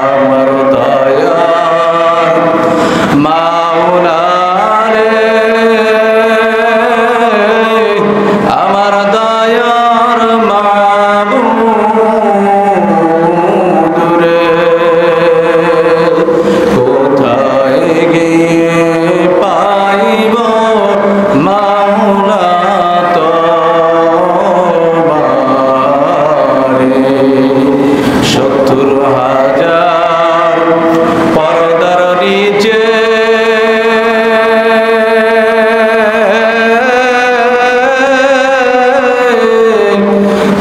আমার দয়ার মাওলা রে, আমার দয়ার মাবুদ রে, কোথায় গিয়ে পাইব মাওলা তোমারে। 70,000 পর্দার নিচে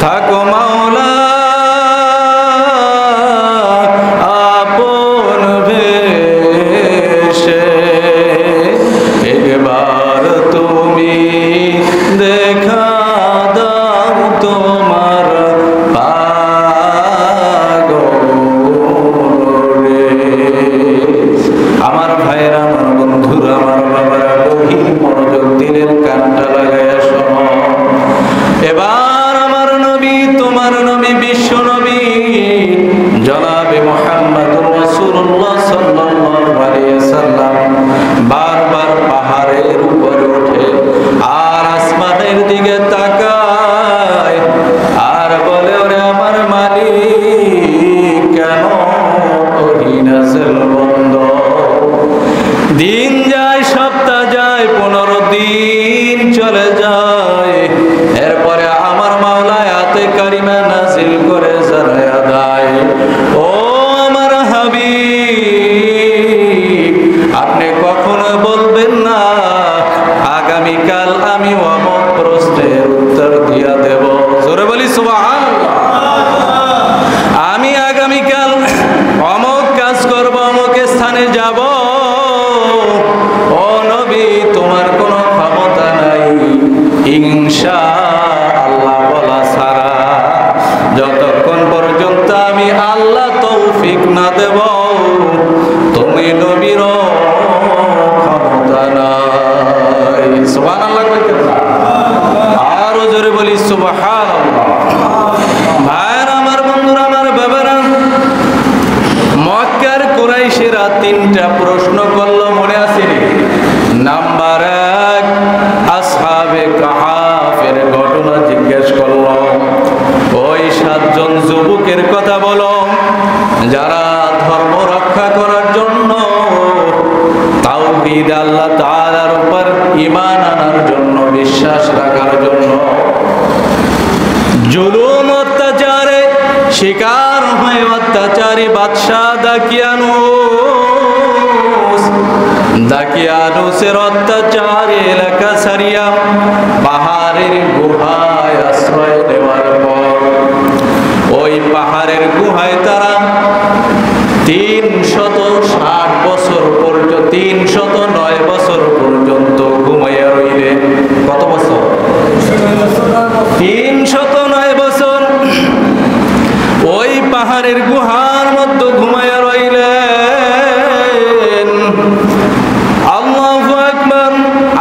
থাকো মাওলা আপন ভেষে, একবার তুমি দেখা দাও তোমার পাগলে। আমার ভাইরা, আমার বন্ধুরা, আমার বাবারা, গভীর মনোযোগ দিলেন, কানটা লাগাইয়া শোনো। এবার আমার নবী, তোমার নবী, বিশ্ব নবী জনাবে মুহাম্মদুর রাসূলুল্লাহ সাল্লাল্লাহু আলাইহি ওয়াসাল্লাম বারবার পাহাড়ের উপরে ওঠে আর আসমানের দিকে তাকায় আর বলে, ওরে আমার মালিক, কেন ওহি নাযিল বন্ধ? দিন যায়, সপ্তাহ যায়, 15 দিন চলে যায়, এরপরে আমার মাওলা আয়াতে কারিমা নাযিল করে জানায়া দেয়, ও আমার হাবিব, আপনি কখনো বলবেন না আগামীকাল আমি অমুক প্রশ্নের উত্তর দিয়া দেব। জোরে বলি সুবহানাল্লাহ। আমি আগামীকাল অমুক কাজ করব, অমুক স্থানে যাব। ও নবী, তোমার কোনো ক্ষমতা নাই ইনশাআল্লাহ বলা ছাড়া, যতক্ষণ পর্যন্ত আমি আল্লাহ তৌফিক না দেব তুমি নবীর ক্ষমতা নাই। সুবহানাল্লাহ কইতেন না? আরো জোরে বলি সুবহানাল্লাহ। ভাইরা আমার, বন্ধুরা আমার, বাবারা, মক্কার কুরাইশেরা 3টা প্রশ্ন করলো, মনে আছে? নাম্বার 1, আসহাবে কাহাফের ঘটনা জিজ্ঞেস করলো। ওই 7 জন যুবকের কথা বলো যারা ধর্ম রক্ষা করার জন্য, তাওহীদ আল্লাহ তাআলার উপর ঈমান আনার জন্য, বিশ্বাস রাখার জন্য জুলুম অত্যাচারে শিকার হয়ে অত্যাচারী বাদশাহ দাকিয়ানুসের অত্যাচারী এলাকা ছাড়িয়া পাহাড়ের গুহায় আশ্রয় নেওয়ার পর ওই পাহাড়ের গুহায় তারা 360 বছর পর্যন্ত, 309 বছর পর্যন্ত ঘুমাইয়া রইলেন। কত বছর? 309 বছর ওই পাহাড়ের গুহার মধ্যে ঘুমাইয়া রইলেন। আল্লাহু আকবার।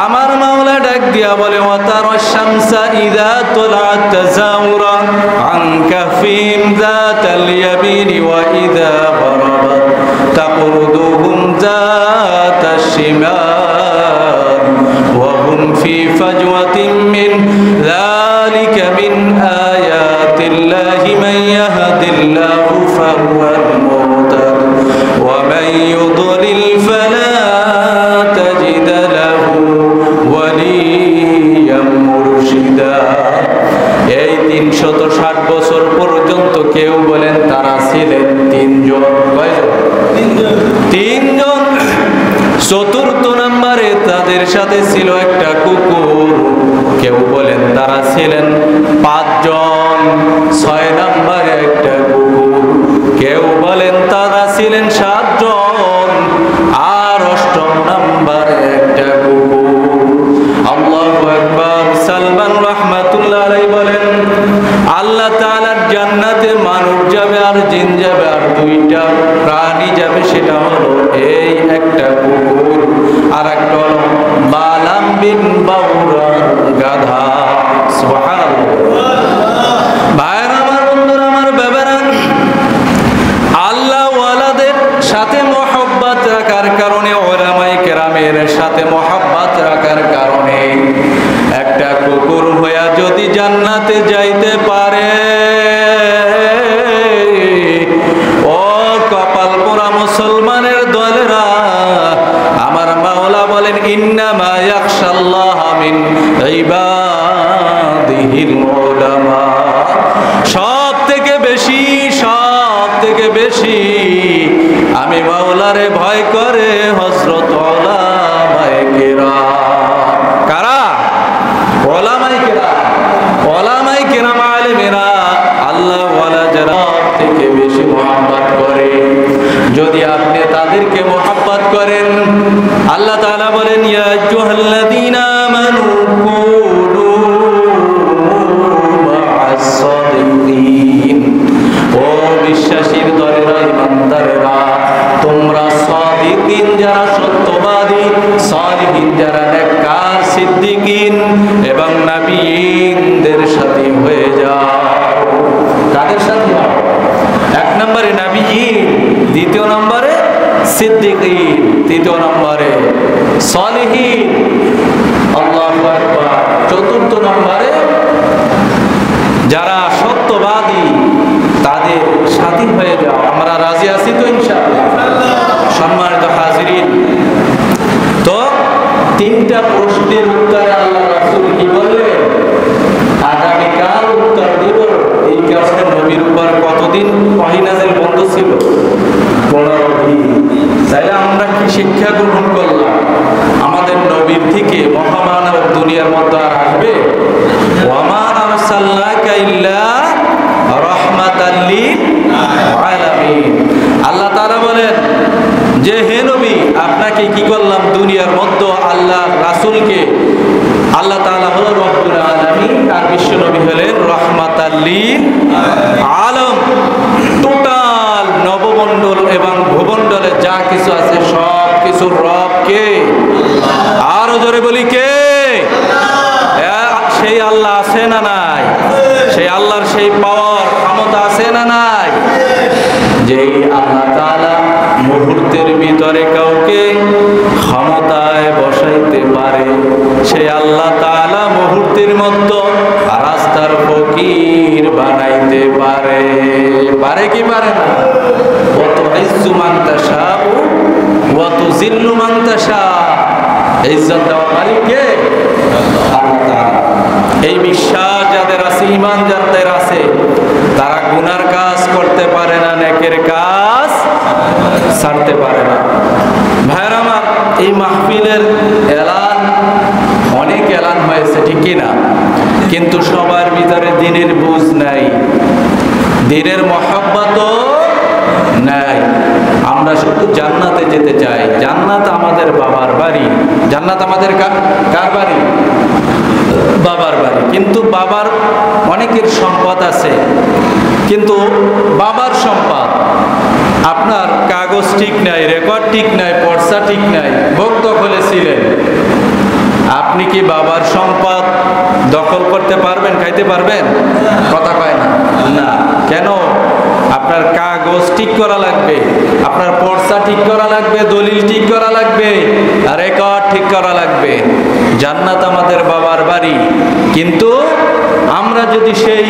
আমার মাওলা ডাক দিয়া বলে, ওয়াতারাশ শামসা ইযা তুলাআত তাযাউরা আন কাফিম যাতাল ইয়ামিনি ওয়া ইযা গরাবাত তাকরুদুহুম যাতাশ শিমাল ওয়া হুম ফি ফাজওয়াতিন মিন যালিকা মিন আয়াতিল্লাহি মান ইয়াহদিল্লাহু ফাহুয়াল মুহতাদ ওয়া মান ইউদ্লিল ফালা তাজিদ লাহু ওয়ালিয়াম মুরশিদা। এই 360 বছর পর্যন্ত কেউ বলেন তারা ছিলেন 3 জন। কয়জন? 3 জন। চতুর্থ নম্বরে তাদের সাথে ছিল একটা কুকুর। কেউ বলেন তারা ছিলেন 5 জন। 6 নম্বরে একটা কুকুর। কেউ বলেন তারা ছিলেন 7 জন। আর 8ম নম্বরে একটা কুকুর। আল্লাহু আকবার। সালমান রাহমাতুল্লাহ আলাইহি বলেন, আল্লাহ তাআলার জান্নাতে মানব যাবে আর জিন যাবে আর 2টা প্রাণী যাবে, সেটা হলো এই একটা কুকুর আর একটা হলো বালাম বিন বাউরার গাধা। সুবহানাল্লাহ। ভাইরা আমার, বন্ধুরা আমার, বাবারা, আল্লাহ ওয়ালা সাথে মহব্বত রাখার কারণে, উলামায়ে কেরামের সাথে মহব্বত রাখার কারণে একটা কুকুর হইয়া যদি জান্নাতে যাইতে পারে, ও কপাল পোড়া মুসলমানের দলেরা, আমার মাওলা বলেন ইন্নামা ইয়াখশাল্লাহা মিন ইবাদিহিল উলামা। সব থেকে বেশি আমি মাওলারে ভয় করে হযরত উলামায়ে কেরাম। কারা? উলামায়ে কেরাম। উলামায়ে কেরাম আলেমেরা আল্লাহ ওয়ালা যারা থেকে বেশি মহব্বত করে। যদি আপনি তাদেরকে মহব্বত করেন, আল্লাহ তাআলা বলেন ইয়া আইয়ুহাল্লাযীনা আমানু কুনু মা'আস সাদিকিন। ও বিশ্বাসীর দলেরা, ইমানদারেরা, তোমরা সাদিকিন যারা সত্যবাদী, সালিহিন যারা নেককার, সিদ্দিকিন এবং নবীদের সাথে হয়ে যাও। কাদের সাথে? এক নম্বরে নবীন, দ্বিতীয় নম্বরে সিদ্দিকিন, তৃতীয় নম্বরে সালিহিন, আল্লাহু আকবার, চতুর্থ নম্বরে যারা সত্যবাদী তাদের সাথী হয়ে যাও। আমরা রাজি আছি তো ইনশাআল্লাহ? সম্মানিত হাজিরিন, তো তিনটা প্রশ্নের উত্তরে আল্লাহ রাসূল কি বললেন? আগামীকাল উত্তর দিব। এই কারণে নবীর উপর কতদিন ওহী নাযিল বন্ধ ছিল? 15 দিন। তাইলে আমরা কি শিক্ষা গ্রহণ করলাম? আমাদের নবীর থেকে মহামানব দুনিয়ার মধ্যে আর আসবে? ওয়া মা আরসালনাকা ইল্লা রাহমাতাল লিল আলামিন। আল্লাহ তাআলা বলেন যে হে নবী, আপনাকে কি করলাম দুনিয়ার মধ্যে? আল্লাহ রাসূলকে, আল্লাহ তাআলা হলো রব্বুল আলামিন আর বিশ্ব নবী হলেন রাহমাতাল লিল আলাম। টোটাল নবমণ্ডল এবং ভূমণ্ডলে যা কিছু আছে সব কিছুর রব কে? আরো জোরে বলি কে? সেই আল্লাহ আছে না নাই? সেই আল্লাহর সেই পাওয়ার ক্ষমতা আছে না নাই? যেই আল্লাহ তাআলা মুহূর্তের ভিতরে কাউকে ক্ষমতায় বসাইতে পারে, সেই আল্লাহ তাআলা মুহূর্তের মধ্যে রাস্তার ফকির বানাইতে পারে। পারে কি পারে না? ওয়া তুইজ্জু মান তাশাউ ওয়া তুযিল্লু মান তাশা। ইজ্জত দেওয়ার মালিক কে? আল্লাহ তাআলা। এই বিশ্বাস যাদের আছে, ঈমান যাদের আছে, তারা গুনার কাজ করতে পারে না, নেকের কাজ ছাড়তে পারে না। ভাইরা আমার, এই মাহফিলের এলান, অনেক এলান হয়েছে, ঠিক কি না? কিন্তু সবার ভিতরে দ্বীনের বুঝ নাই, দ্বীনের মহব্বতও নাই। আমরা শুধু জান্নাতে যেতে চাই। জান্নাত আমাদের বাবার বাড়ি। জান্নাত আমাদের কার বাড়ি? বাবার বাড়ি। কিন্তু বাবার অনেকের সম্পদ আছে, কিন্তু বাবার সম্পদ আপনার কাগজ ঠিক নাই, রেকর্ড ঠিক নাই, পর্চা ঠিক নাই, ভোগ দখলে ছিলেন। আপনি কি বাবার সম্পদ দখল করতে পারবেন, খাইতে পারবেন? কথা কয় না। না। কেন? আপনার কাগজ ঠিক করা লাগবে, আপনার পর্চা ঠিক করা লাগবে, দলিল ঠিক করা লাগবে, রেকর্ড ঠিক করা লাগবে। জান্নাত আমাদের বাবার বাড়ি। কিন্তু আমরা যদি সেই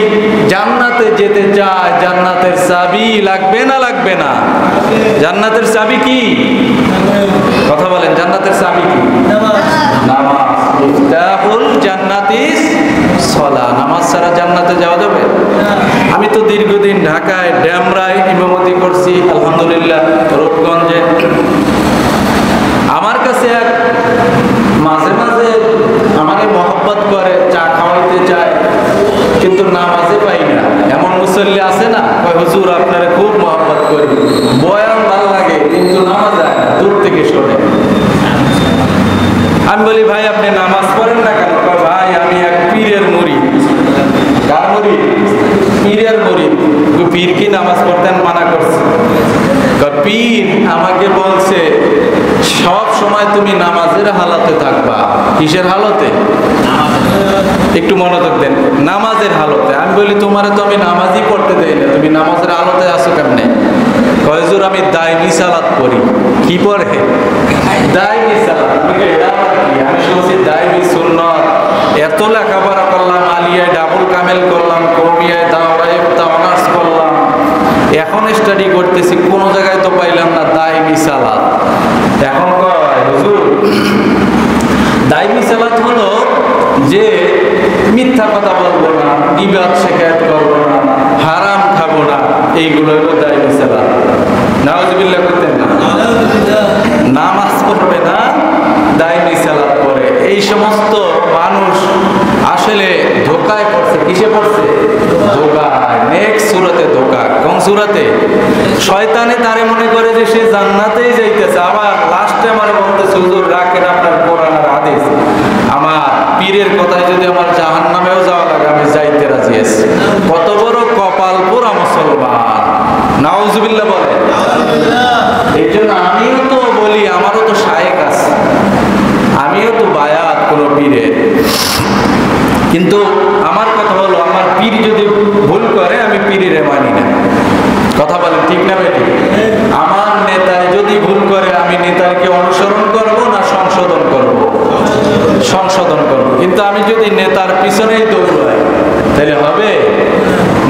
জান্নাতে যেতে চাই, জান্নাতের চাবি লাগবে না লাগবে না? জান্নাতের চাবি কি? কথা বলেন, জান্নাতের চাবি কি? নামাজ। ইফতাহুল জান্নাতিস সালাহ। নামাজ ছাড়া জান্নাতে যাওয়া যাবে? আমি তো দীর্ঘদিন ঢাকায় ড্যামরায় ইমামতি করছি, আলহামদুলিল্লাহ, রূপগঞ্জে। আমার কাছে এক মাঝে মাঝে আমাকে মহব্বত করে, চা খাওয়াইতে চায়, কিন্তু নামাজে পাই না। এমন মুসল্লি আছে না, কয় হুজুর আপনারা খুব মহব্বত করি, বয়ান ভালো লাগে, কিন্তু নামাজ যায় না, দূর থেকে শোনে। আমি বলি ভাই আপনি নামাজ পড়েন না কেন? ভাই আমি এক পীরের মুরিদ। কার মুরিদ? পীরের মুরিদ। পীর কি নামাজ পড়তেন মানা করছে? পীর আমাকে বলছে সব সময় তুমি নামাজের হালতে থাকবা। কিসের হালতে? একটু মনোযোগ দেন। নামাজের হালতে আমি বলি তোমারে তো আমি নামাজই পড়তে দেই না, তুমি নামাজের হালতে আসো কেমনে? কয়জোর আমি দায়মি সালাত পড়ি। কি পড়ে? দায়মি সালাত। আমি শুনছি দায়মি সুন্নত। এত লেখাপড়া করলাম, আলিয়ায় ডাবল কামেল করলাম, কৌমিয়ায় দাওরায় অনার্স করলাম, এখন স্টাডি করতেছি, কোনো জায়গায় তো পাইলাম না দায়মি সালাত। এখন কয় হুজুর দায়মি সালাত হলো যে মিথ্যা কথা বলবো না, গীবত শিকায়ত করবো না, হারাম খাবো না, এইগুলো হলো দায়মি সালাত। নাউজুবিল্লাহ করতেন না, নামাজ পড়বে না, দায়মি সালাত পড়ে। এই সমস্ত মানুষ আসলে ধোকায় পড়ছে। কিসে পড়ছে? ধোকায়। নেক্সট সূরাতে ধোকা। কোন সূরাতে? শয়তানে তারে মনে করে যে সে জান্নাতেই যাইতেছে, আবার লাস্টে আমার বলতেছে হুজুর রাখেন আপনার কোরআন আর হাদিস, আমার পীরের কথায় যদি আমার জাহান্নামেও যাওয়া লাগে আমি যাইতে রাজি আছি। কত বড় কপাল পোড়া মুসলমান! নাউজুবিল্লাহ বলে। এই জন্য আমিও তো বলি, আমারও তো শায়েখ আছে, আমিও তো বায়াত কোনো পীরের, কিন্তু আমার কথা হলো আমার পীর যদি ভুল করে আমি পীরের মানি না। কথা বলেন ঠিক না বেটি? আমার নেতায় যদি ভুল করে আমি নেতাকে অনুসরণ করব না সংশোধন করব? সংশোধন করব। কিন্তু আমি যদি নেতার পিছনেই দৌড়াই তাহলে হবে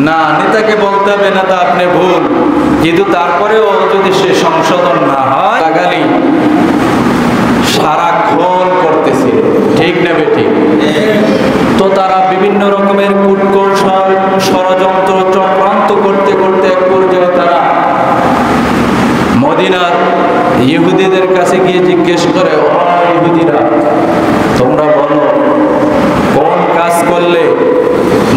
না। নেতাকে বলতে হবে নেতা আপনি ভুল, কিন্তু তারপরেও যদি সে সংশোধন না হয়, লাগালি সারাক্ষণ করতেছিল, ঠিক না বেটি? তো তারা বিভিন্ন রকমের কূটকৌশল ষড়যন্ত্র চক্রান্ত করতে করতে এক পর্যায়ে তারা মদিনার ইহুদিদের কাছে গিয়ে জিজ্ঞেস করে, ও ইহুদিরা তোমরা বলো কোন কাজ করলে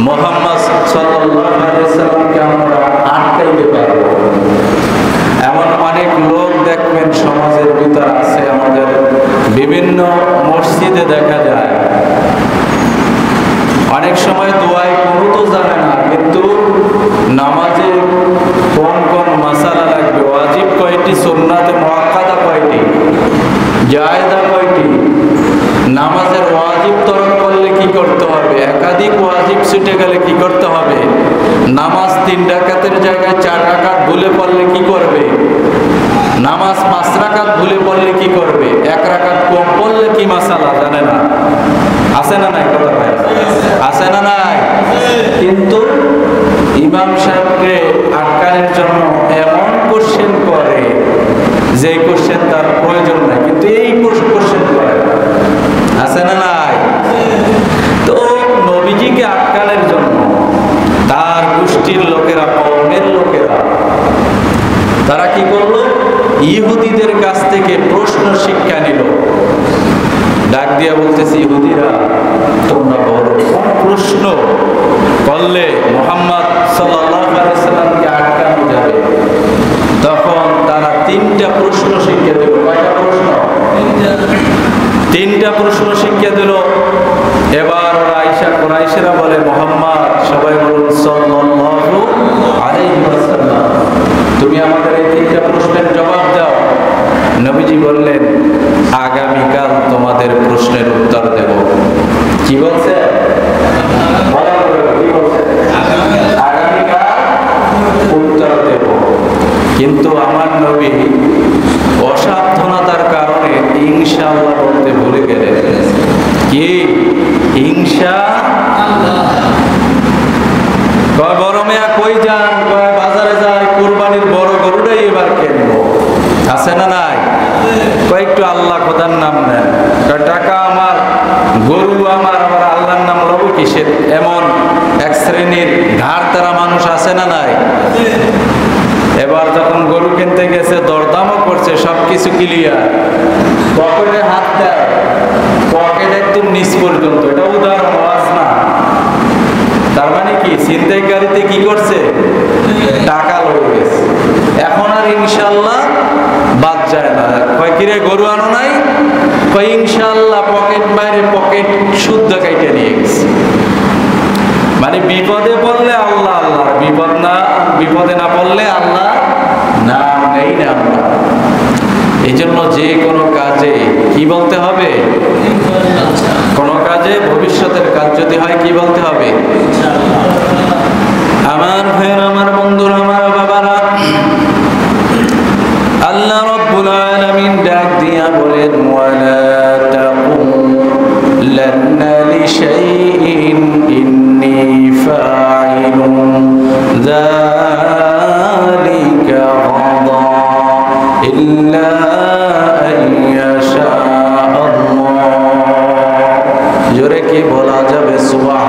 মুহাম্মদ সাল্লাল্লাহু আলাইহি ওয়াসাল্লামকে আমরা আটকাইতে পারবো? এমন অনেক লোক দেখবেন সমাজের ভিতর আছে, আমাদের বিভিন্ন মসজিদে দেখা যায়, অনেক সময় দোয়ায় কোনো তো জানে না, কিন্তু নামাজে কোন কোন মাসালা লাগবে, ওয়াজিব কয়টি, সুন্নাতে মুআক্কাদা কয়টি, জায়েজা কয়টি, নামাজের ওয়াজিব তরক করলে কি করতে হবে, একাধিক ওয়াজিব ছুটে গেলে কি করতে হবে, নামাজ 3 রাকাতের জায়গায় 4 রাকাত ভুলে পড়লে কি করবে, নামাজ 5 রাকাত ভুলে পড়লে কি করবে, 1 রাকাত কম পড়লে কি মাসালা জানে না। আছে না নাই? কথা ভাই আছে না নাই? কিন্তু ইমাম সাহেবকে আটকানোর জন্য এমন কোশ্চেন করে যে কোশ্চেন তার প্রয়োজন নাই, কিন্তু এই কোশ্চেন করে। আছে না নাই? তো নবীজিকে আটকানোর জন্য তার গোষ্ঠীর লোকেরা, কওমের লোকেরা, তারা কি করলো? ইহুদিদের কাছ থেকে প্রশ্ন শিক্ষা নিল। ডাক দিয়া বলতেছি, ইহুদিরা তোমরা বলো কোন প্রশ্ন করলে মুহাম্মদ সাল্লাল্লাহু আলাইহি ওয়াসাল্লামকে আটকানো যাবে? তখন তারা 3টা প্রশ্ন শিক্ষা দিল। কয়টা প্রশ্ন? 3টা প্রশ্ন শিক্ষা দিল। এবার কুরাইশেরা বলে, মুহাম্মদ, সবাই বলুন সাল্লাল্লাহু আলাইহি ওয়াসাল্লাম, তুমি আমাদের এই 3টা প্রশ্নের জবাব দাও। নবীজি বললেন, আগামীকাল তোমাদের প্রশ্নের উত্তর দেব। কি বলছে? আগামীকাল উত্তর দেব। কিন্তু আমার নবী অসাবধানতার কারণে ইনশাআল্লাহ বলতে ভুলে গেলেন। কি ইনশাআল্লাহ? বড় মেয়া কই যান? বাজারে যায়, কুরবানির বড় গরুটাই এবার কিনবো। আছে না নাই? কয়েকটু আল্লাহ খোদার নাম নেন, টাকা আমার, গরু আমার, আবার আল্লাহর নাম লব কিসের? এমন এক শ্রেণীর ঘাড় তারা মানুষ আছে না নাই? এবার যখন গরু কিনতে গেছে, দরদামও করছে, সবকিছু ক্লিয়ার, পকেটে হাত দেয়, পকেট একদম নিচ পর্যন্ত। এটা উদাহরণ, ওয়াজ না। তার মানে কি, ছিনতাইকারীতে কি করছে? টাকা লয়ে গেছে। এখন আর ইনশাআল্লাহ বাদ যায় না। কয় কিরে গরু আনো নাই? কয় ইনশাআল্লাহ পকেট বাইরে পকেট শুদ্ধ কাইটে নিয়ে গেছে। মানে বিপদে পড়লে আল্লাহ আল্লাহ, বিপদে না পড়লে আল্লাহ নাম নেই না আমরা। এই জন্য যে কোনো কাজে কি বলতে হবে? কোনো কাজে ভবিষ্যতের কাজ যদি হয় কি বলতে হবে? আমার ভাইয়ের, আমার বন্ধুরা, আমার বাবারা, আল্লাহ রাব্বুল আলামিন ডাক দিয়া বলেন ওয়ালা তাকুলান্না লিশাইইন ইন্নী ফাইলুন যালিকা গাদা ইল্লা আইয়াশা আল্লাহ। জোরে কি বলা যাবে সুবহান